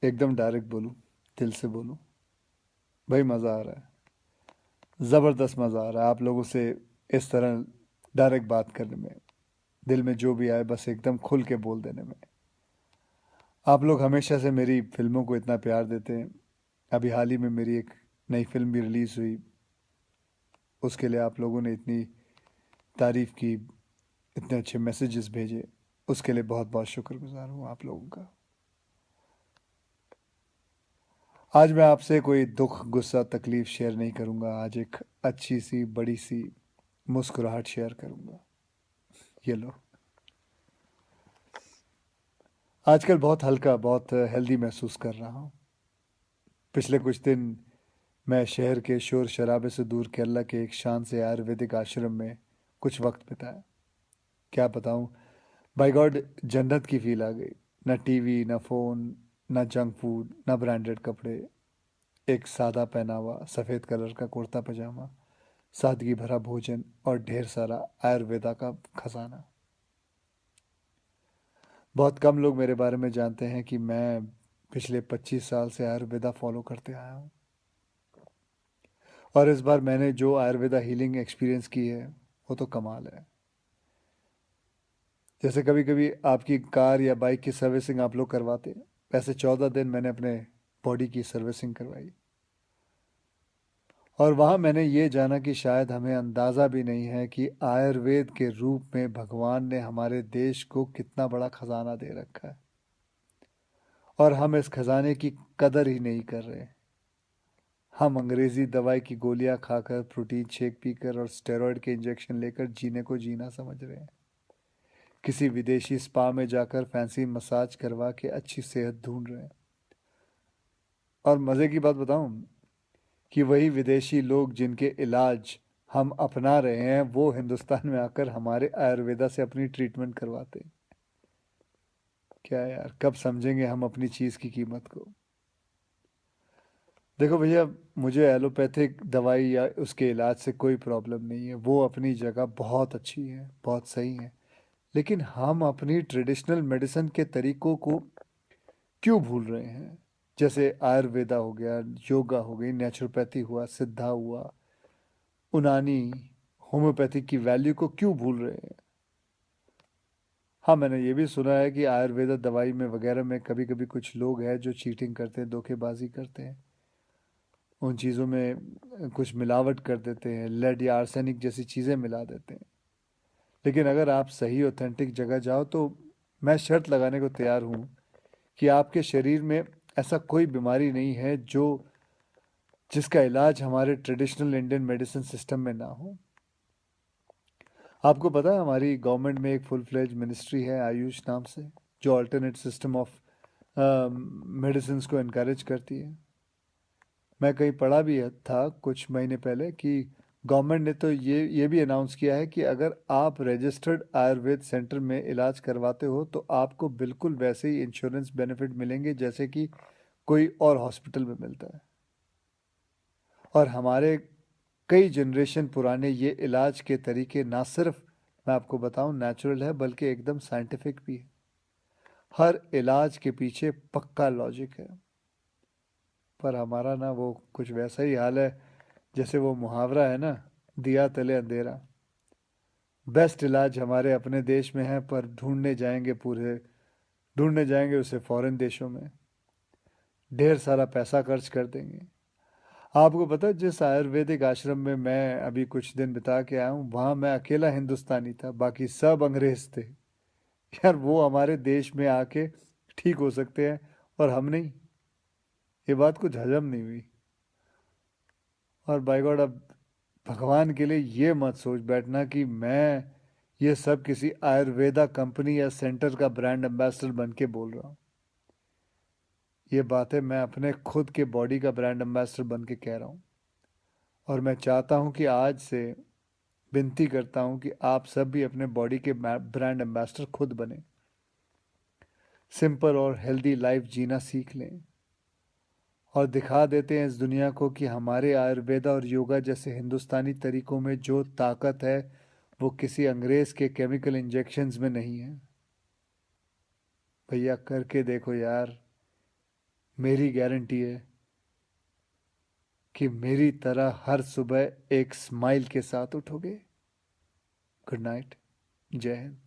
एकदम डायरेक्ट बोलूं, दिल से बोलूं, भाई मज़ा आ रहा है, ज़बरदस्त मज़ा आ रहा है आप लोगों से इस तरह डायरेक्ट बात करने में। दिल में जो भी आए बस एकदम खुल के बोल देने में। आप लोग हमेशा से मेरी फिल्मों को इतना प्यार देते हैं। अभी हाल ही में मेरी एक नई फिल्म भी रिलीज़ हुई, उसके लिए आप लोगों ने इतनी तारीफ़ की, इतने अच्छे मैसेजेस भेजे, उसके लिए बहुत बहुत शुक्रगुजार हूँ आप लोगों का। आज मैं आपसे कोई दुख गुस्सा तकलीफ़ शेयर नहीं करूँगा, आज एक अच्छी सी बड़ी सी मुस्कुराहट शेयर करूँगा। ये लो। आजकल बहुत हल्का, बहुत हेल्दी महसूस कर रहा हूँ। पिछले कुछ दिन मैं शहर के शोर शराबे से दूर केरला के एक शांत से आयुर्वेदिक आश्रम में कुछ वक्त बिताया। क्या बताऊँ, बाय गॉड जन्नत की फील आ गई। ना टीवी, ना फ़ोन, ना जंक फूड, ना ब्रांडेड कपड़े, एक सादा पहनावा, सफ़ेद कलर का कुर्ता पजामा, सादगी भरा भोजन और ढेर सारा आयुर्वेदा का खजाना। बहुत कम लोग मेरे बारे में जानते हैं कि मैं पिछले 25 साल से आयुर्वेदा फॉलो करते आया हूँ। और इस बार मैंने जो आयुर्वेदा हीलिंग एक्सपीरियंस की है वो तो कमाल है। जैसे कभी कभी आपकी कार या बाइक की सर्विसिंग आप लोग करवाते हैं, वैसे 14 दिन मैंने अपने बॉडी की सर्विसिंग करवाई। और वहाँ मैंने ये जाना कि शायद हमें अंदाज़ा भी नहीं है कि आयुर्वेद के रूप में भगवान ने हमारे देश को कितना बड़ा खजाना दे रखा है, और हम इस खजाने की कदर ही नहीं कर रहे। हम अंग्रेज़ी दवाई की गोलियां खाकर, प्रोटीन शेक पीकर और स्टेरॉयड के इंजेक्शन लेकर जीने को जीना समझ रहे हैं। किसी विदेशी स्पा में जाकर फैंसी मसाज करवा के अच्छी सेहत ढूंढ रहे हैं। और मज़े की बात बताऊं, कि वही विदेशी लोग जिनके इलाज हम अपना रहे हैं वो हिंदुस्तान में आकर हमारे आयुर्वेदा से अपनी ट्रीटमेंट करवाते हैं। क्या यार, कब समझेंगे हम अपनी चीज़ की कीमत को। देखो भैया, मुझे एलोपैथिक दवाई या उसके इलाज से कोई प्रॉब्लम नहीं है, वो अपनी जगह बहुत अच्छी है, बहुत सही है। लेकिन हम अपनी ट्रेडिशनल मेडिसिन के तरीकों को क्यों भूल रहे हैं? जैसे आयुर्वेदा हो गया, योगा हो गई, नेचुरोपैथी हुआ, सिद्धा हुआ, उनानी, होम्योपैथी की वैल्यू को क्यों भूल रहे हैं? हाँ, मैंने ये भी सुना है कि आयुर्वेदा दवाई में वगैरह में कभी कभी कुछ लोग हैं जो चीटिंग करते हैं, धोखेबाजी करते हैं, उन चीज़ों में कुछ मिलावट कर देते हैं, लेड या आर्सेनिक जैसी चीज़ें मिला देते हैं। लेकिन अगर आप सही ऑथेंटिक जगह जाओ तो मैं शर्त लगाने को तैयार हूँ कि आपके शरीर में ऐसा कोई बीमारी नहीं है जो जिसका इलाज हमारे ट्रेडिशनल इंडियन मेडिसिन सिस्टम में ना हो। आपको पता है हमारी गवर्नमेंट में एक फुल फ्लेज मिनिस्ट्री है आयुष नाम से, जो अल्टरनेट सिस्टम ऑफ मेडिसिन को इनक्रेज करती है। मैं कहीं पढ़ा भी था कुछ महीने पहले कि गवर्नमेंट ने तो ये भी अनाउंस किया है कि अगर आप रजिस्टर्ड आयुर्वेद सेंटर में इलाज करवाते हो तो आपको बिल्कुल वैसे ही इंश्योरेंस बेनिफिट मिलेंगे जैसे कि कोई और हॉस्पिटल में मिलता है। और हमारे कई जनरेशन पुराने ये इलाज के तरीके ना सिर्फ, मैं आपको बताऊं, नेचुरल है बल्कि एकदम साइंटिफिक भी है। हर इलाज के पीछे पक्का लॉजिक है। पर हमारा ना वो कुछ वैसा ही हाल है जैसे वो मुहावरा है ना, दिया तले अंधेरा। बेस्ट इलाज हमारे अपने देश में है पर ढूंढने जाएंगे उसे फॉरेन देशों में, ढेर सारा पैसा खर्च कर देंगे। आपको पता है जिस आयुर्वेदिक आश्रम में मैं अभी कुछ दिन बिता के आया हूँ, वहाँ मैं अकेला हिंदुस्तानी था, बाकी सब अंग्रेज थे। यार, वो हमारे देश में आके ठीक हो सकते हैं और हम नहीं। ये बात कुछ हजम नहीं हुई। और बाय गॉड, अब भगवान के लिए ये मत सोच बैठना कि मैं ये सब किसी आयुर्वेदा कंपनी या सेंटर का ब्रांड एम्बेसडर बन के बोल रहा हूँ। ये बातें मैं अपने खुद के बॉडी का ब्रांड एम्बेसडर बन के कह रहा हूँ। और मैं चाहता हूँ कि आज से विनती करता हूँ कि आप सब भी अपने बॉडी के ब्रांड एम्बेसडर खुद बने, सिंपल और हेल्दी लाइफ जीना सीख लें और दिखा देते हैं इस दुनिया को कि हमारे आयुर्वेदा और योगा जैसे हिंदुस्तानी तरीकों में जो ताकत है वो किसी अंग्रेज के केमिकल इंजेक्शंस में नहीं है। भैया, करके देखो यार, मेरी गारंटी है कि मेरी तरह हर सुबह एक स्माइल के साथ उठोगे। Good night. जय हिंद।